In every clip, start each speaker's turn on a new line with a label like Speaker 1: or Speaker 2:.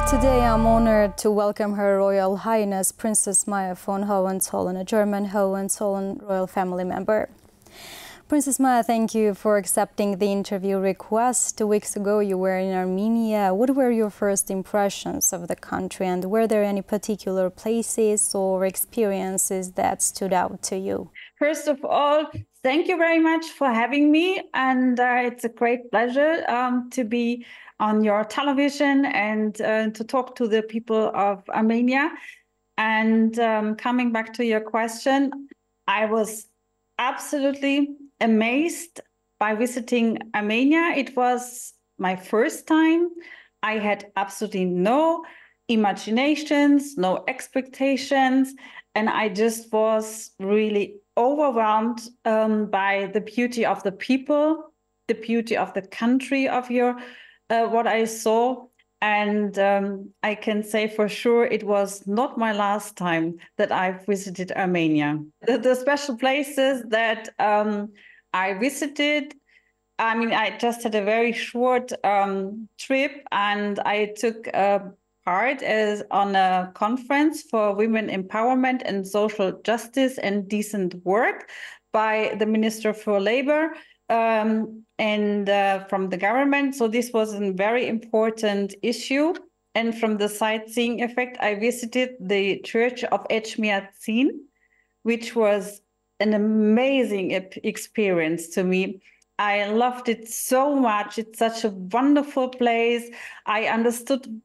Speaker 1: Today I'm honored to welcome Her Royal Highness Princess Maja von Hohenzollern, a German Hohenzollern royal family member. Princess Maja, thank you for accepting the interview request. 2 weeks ago you were in Armenia. What were your first impressions of the country, and were there any particular places or experiences that stood out to you?
Speaker 2: First of all, thank you very much for having me, and it's a great pleasure to be on your television and to talk to the people of Armenia. And coming back to your question, I was absolutely amazed by visiting Armenia. It was my first time. I had absolutely no imaginations, no expectations, and I just was really overwhelmed by the beauty of the people, the beauty of the country of what I saw. And I can say for sure it was not my last time that I visited Armenia. The special places that I visited, I mean, I just had a very short trip, and I took part on a conference for women empowerment and social justice and decent work by the Minister for Labor and from the government. So this was a very important issue. And from the sightseeing effect, I visited the church of Echmiadzin, which was an amazing experience to me. I loved it so much. It's such a wonderful place. I understood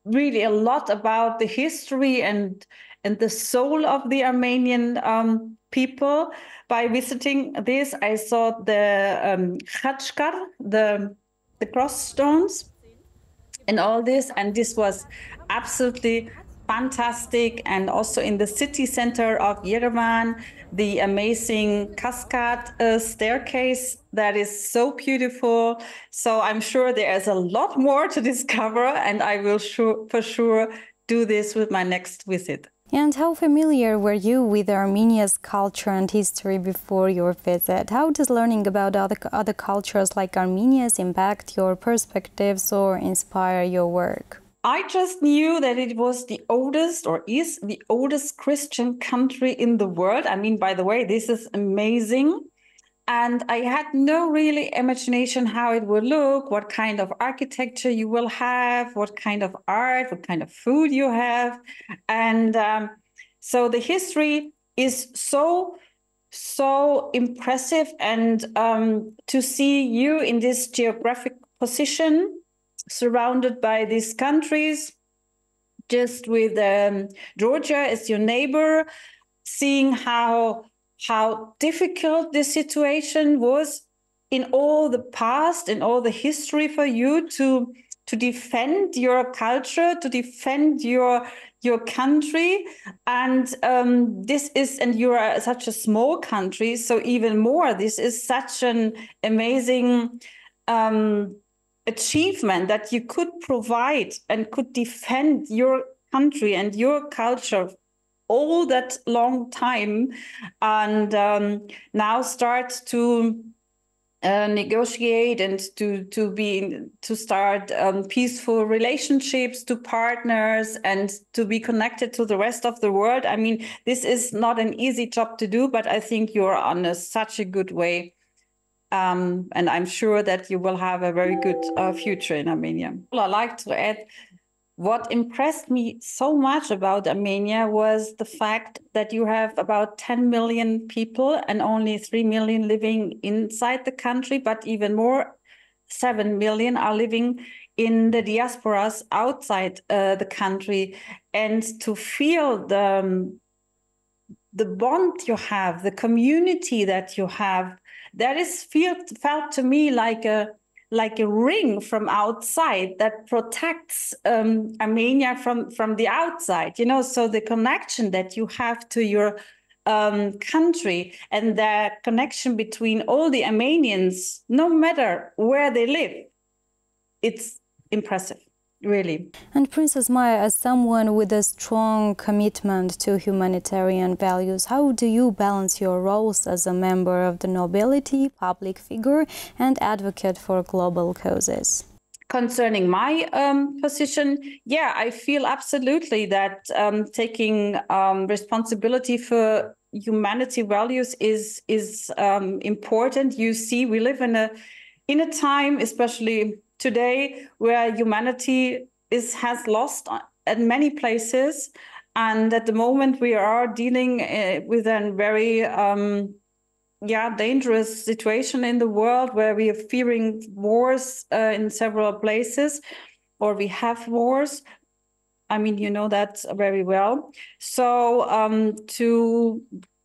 Speaker 2: really a lot about the history and the soul of the Armenian people. By visiting this, I saw the khachkar, the cross stones, and all this, and this was absolutely fantastic. And also in the city center of Yerevan, the amazing cascade staircase that is so beautiful. So I'm sure there is a lot more to discover, and I will for sure do this with my next visit.
Speaker 1: And how familiar were you with Armenia's culture and history before your visit? How does learning about other cultures like Armenia's impact your perspectives or inspire your work?
Speaker 2: I just knew that it was the oldest, or is the oldest, Christian country in the world. I mean, by the way, this is amazing. And I had no really imagination how it would look, what kind of architecture you will have, what kind of art, what kind of food you have. And so the history is so impressive. And to see you in this geographic position, surrounded by these countries, just with Georgia as your neighbor, seeing how difficult this situation was in all the past, in all the history for you to defend your culture, to defend your country. And this is, and you are such a small country, so even more, this is such an amazing achievement that you could provide and could defend your country and your culture all that long time, and now start to negotiate and to start peaceful relationships to partners and to be connected to the rest of the world. I mean, this is not an easy job to do, but I think you're on such a good way. And I'm sure that you will have a very good future in Armenia. I like to add, what impressed me so much about Armenia was the fact that you have about 10 million people and only 3 million living inside the country, but even more, 7 million are living in the diasporas outside the country. And to feel the bond you have, the community that you have, that is felt to me like a ring from outside that protects Armenia from the outside, you know. So the connection that you have to your country and the connection between all the Armenians, no matter where they live, it's impressive. Really.
Speaker 1: And Princess Maja, as someone with a strong commitment to humanitarian values, how do you balance your roles as a member of the nobility, public figure, and advocate for global causes?
Speaker 2: Concerning my position, yeah, I feel absolutely that taking responsibility for humanity values is important. You see, we live in a time, especially today, where humanity has lost at many places, and at the moment we are dealing with a very dangerous situation in the world where we are fearing wars in several places, or we have wars. I mean, you know that very well. So to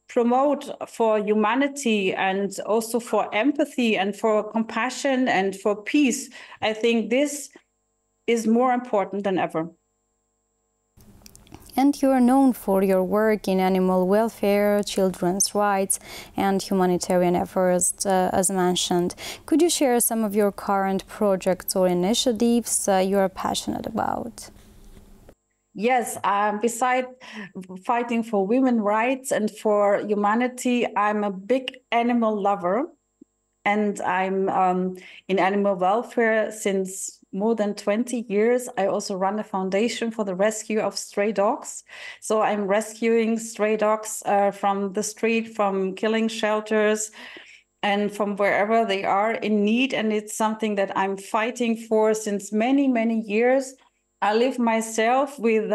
Speaker 2: promote for humanity and also for empathy and for compassion and for peace, I think this is more important than ever.
Speaker 1: And you are known for your work in animal welfare, children's rights, and humanitarian efforts, as mentioned. Could you share some of your current projects or initiatives you are passionate about?
Speaker 2: Yes, besides fighting for women's rights and for humanity, I'm a big animal lover, and I'm in animal welfare since more than 20 years. I also run a foundation for the rescue of stray dogs. So I'm rescuing stray dogs from the street, from killing shelters, and from wherever they are in need. And it's something that I'm fighting for since many, many years. I live myself with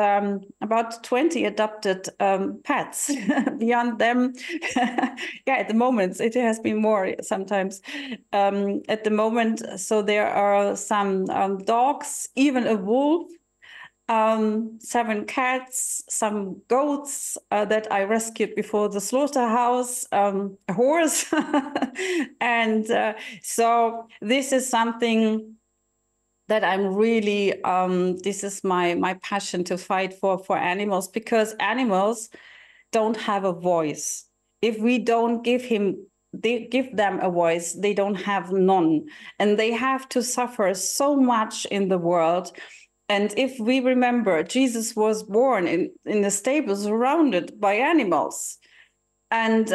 Speaker 2: about 20 adopted pets. Beyond them, at the moment, it has been more sometimes. At the moment, so there are some dogs, even a wolf, 7 cats, some goats that I rescued before the slaughterhouse, a horse. And so this is something that I'm really, this is my passion to fight for animals, because animals don't have a voice. If we don't give them a voice, they don't have none. And they have to suffer so much in the world. And if we remember, Jesus was born in a stable surrounded by animals. And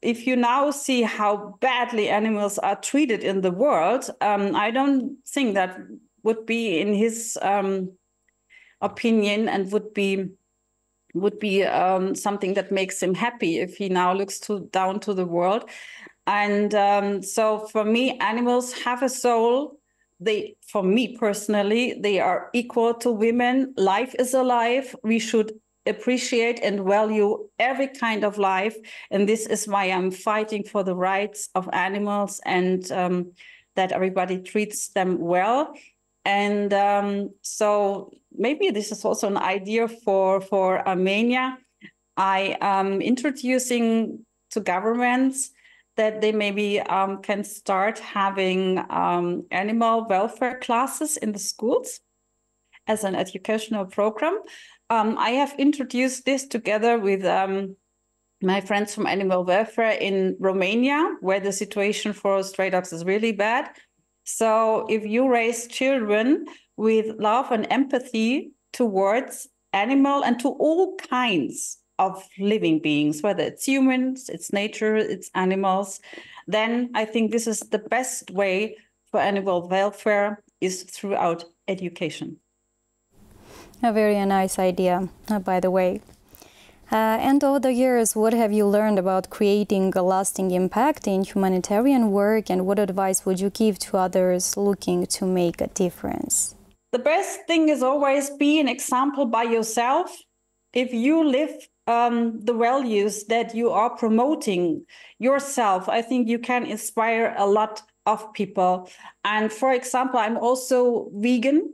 Speaker 2: if you now see how badly animals are treated in the world, I don't think that would be in his opinion, and would be something that makes him happy if he now looks down to the world. And so for me, animals have a soul. For me personally, they are equal to women. Life is alive. We should appreciate and value every kind of life. And this is why I'm fighting for the rights of animals, and that everybody treats them well. And so maybe this is also an idea for Armenia. I am introducing to governments that they maybe can start having animal welfare classes in the schools as an educational program. I have introduced this together with my friends from animal welfare in Romania, where the situation for stray dogs is really bad. So if you raise children with love and empathy towards animal and to all kinds of living beings, whether it's humans, it's nature, it's animals, then I think this is the best way for animal welfare, is throughout education.
Speaker 1: A very nice idea, by the way. And over the years, what have you learned about creating a lasting impact in humanitarian work, and what advice would you give to others looking to make a difference?
Speaker 2: The best thing is always be an example by yourself. If you live the values that you are promoting yourself, I think you can inspire a lot of people. And for example, I'm also vegan.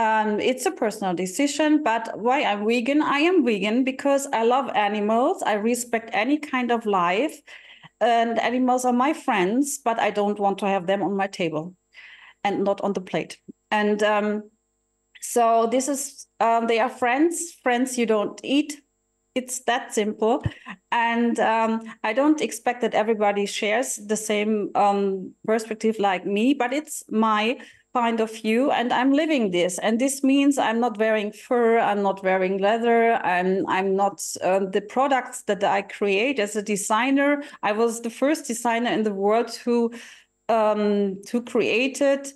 Speaker 2: It's a personal decision, but why I'm vegan? I am vegan because I love animals. I respect any kind of life, and animals are my friends, but I don't want to have them on my table and not on the plate. And so this is, they are friends you don't eat. It's that simple. And I don't expect that everybody shares the same perspective like me, but it's my point of view, and I'm living this. And this means I'm not wearing fur, I'm not wearing leather, I'm not the products that I create as a designer. I was the first designer in the world who created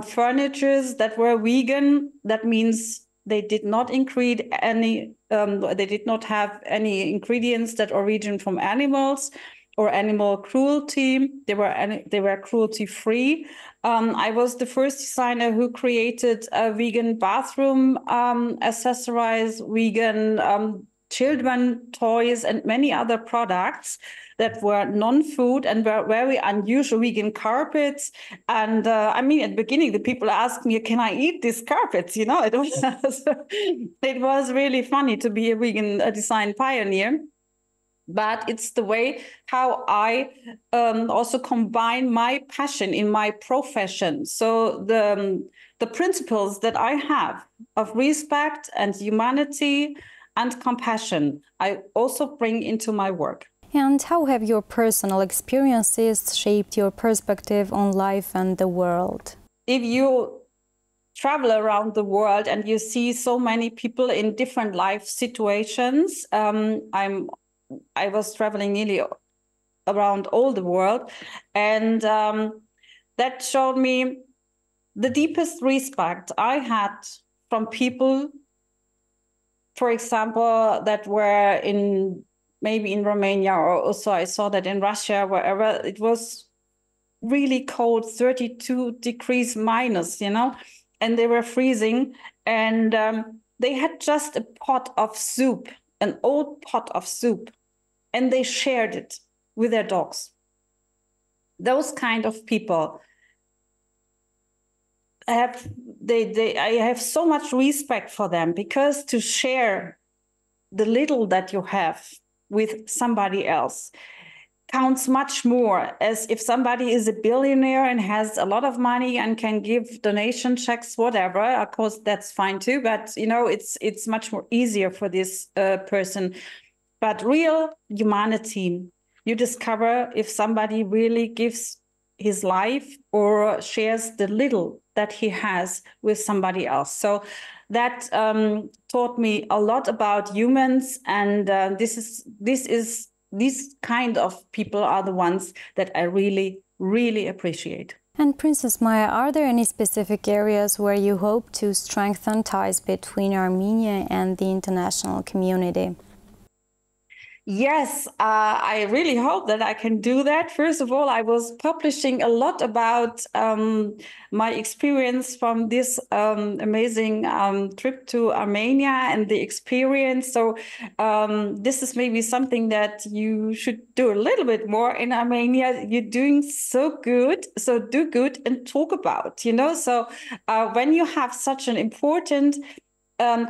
Speaker 2: furnitures that were vegan. That means they did not include any, they did not have any ingredients that origin from animals or animal cruelty. They were cruelty-free. I was the first designer who created a vegan bathroom accessories, vegan children toys, and many other products that were non-food and were very unusual, vegan carpets. And I mean, at the beginning, the people asked me, can I eat these carpets? You know, it was really funny to be a vegan design pioneer. But it's the way how I also combine my passion in my profession. So the principles that I have of respect and humanity and compassion, I also bring into my work.
Speaker 1: And how have your personal experiences shaped your perspective on life and the world?
Speaker 2: If you travel around the world and you see so many people in different life situations, I was traveling nearly around all the world, and that showed me the deepest respect I had from people, for example, that were maybe in Romania, or also I saw that in Russia, wherever it was really cold, 32 degrees minus, you know, and they were freezing, and they had just a pot of soup, an old pot of soup, and they shared it with their dogs. Those kind of people, I have so much respect for them, because to share the little that you have with somebody else counts much more, as if somebody is a billionaire and has a lot of money and can give donation checks, whatever. Of course, that's fine too, but you know, it's much more easier for this person. But real humanity, you discover if somebody really gives his life or shares the little that he has with somebody else. So that taught me a lot about humans, and these kind of people are the ones that I really, really appreciate.
Speaker 1: And Princess Maja, are there any specific areas where you hope to strengthen ties between Armenia and the international community?
Speaker 2: Yes, I really hope that I can do that. First of all, I was publishing a lot about my experience from this amazing trip to Armenia and the experience. So this is maybe something that you should do a little bit more in Armenia. You're doing so good, so do good and talk about, you know. So when you have such an important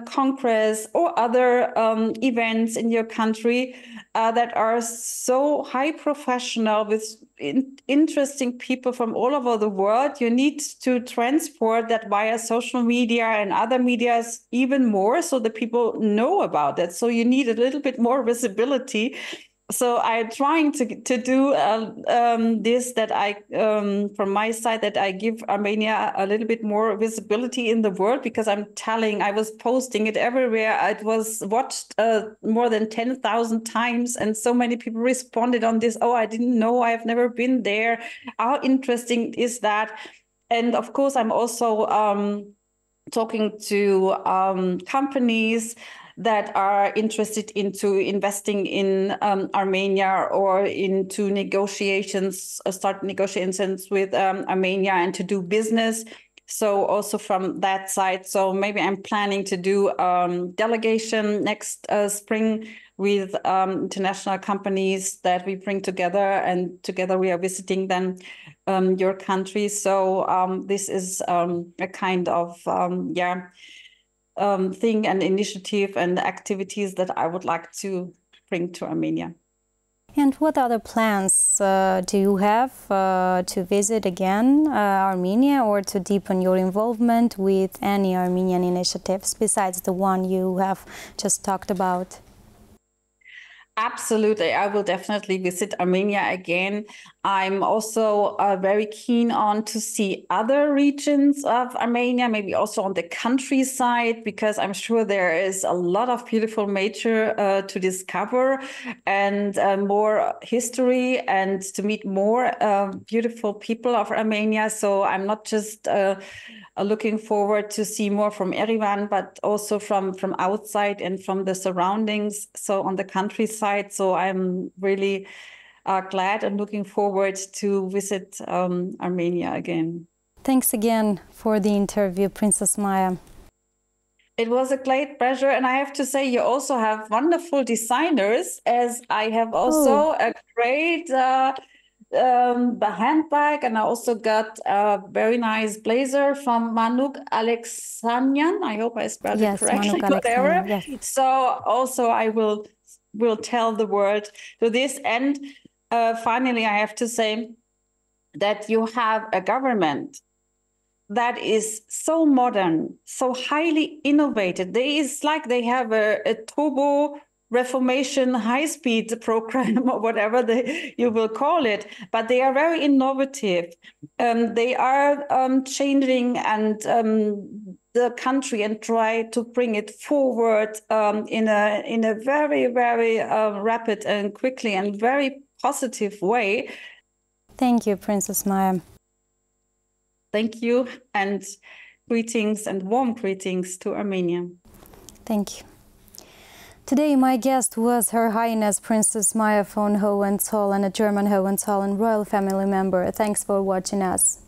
Speaker 2: congress or other events in your country that are so high professional with interesting people from all over the world, you need to transport that via social media and other medias even more, so that people know about it. So you need a little bit more visibility. So I'm trying to do this, that I, from my side, that I give Armenia a little bit more visibility in the world, because I was posting it everywhere. It was watched more than 10,000 times, and so many people responded on this. Oh, I didn't know, I've never been there. How interesting is that? And of course, I'm also talking to companies that are interested into investing in Armenia, or into negotiations, start negotiations with Armenia and to do business. So also from that side. So maybe I'm planning to do delegation next spring with international companies that we bring together, and together we are visiting then your country. So this is a kind of, thing and initiative and activities that I would like to bring to Armenia.
Speaker 1: And what other plans do you have to visit again Armenia, or to deepen your involvement with any Armenian initiatives besides the one you have just talked about?
Speaker 2: Absolutely. I will definitely visit Armenia again. I'm also very keen on to see other regions of Armenia, maybe also on the countryside, because I'm sure there is a lot of beautiful nature to discover and more history and to meet more beautiful people of Armenia. So I'm not just looking forward to see more from Yerevan, but also from outside and from the surroundings. So on the countryside. So I'm really glad and looking forward to visit Armenia again.
Speaker 1: Thanks again for the interview, Princess Maja.
Speaker 2: It was a great pleasure. And I have to say, you also have wonderful designers, as I have also a great the handbag, and I also got a very nice blazer from Manuk Alexanyan. I hope I spelled it correctly. Whatever. Yes. So also I will tell the world to this. And finally, I have to say that you have a government that is so modern, so highly innovative. It's like they have a turbo reformation high-speed program or whatever you will call it, but they are very innovative. They are changing and the country and try to bring it forward in a very, very rapid and quickly and very positive way.
Speaker 1: Thank you, Princess Maja.
Speaker 2: Thank you, and greetings and warm greetings to Armenia.
Speaker 1: Thank you. Today, my guest was Her Highness Princess Maja von Hohenzollern, a German Hohenzollern royal family member. Thanks for watching us.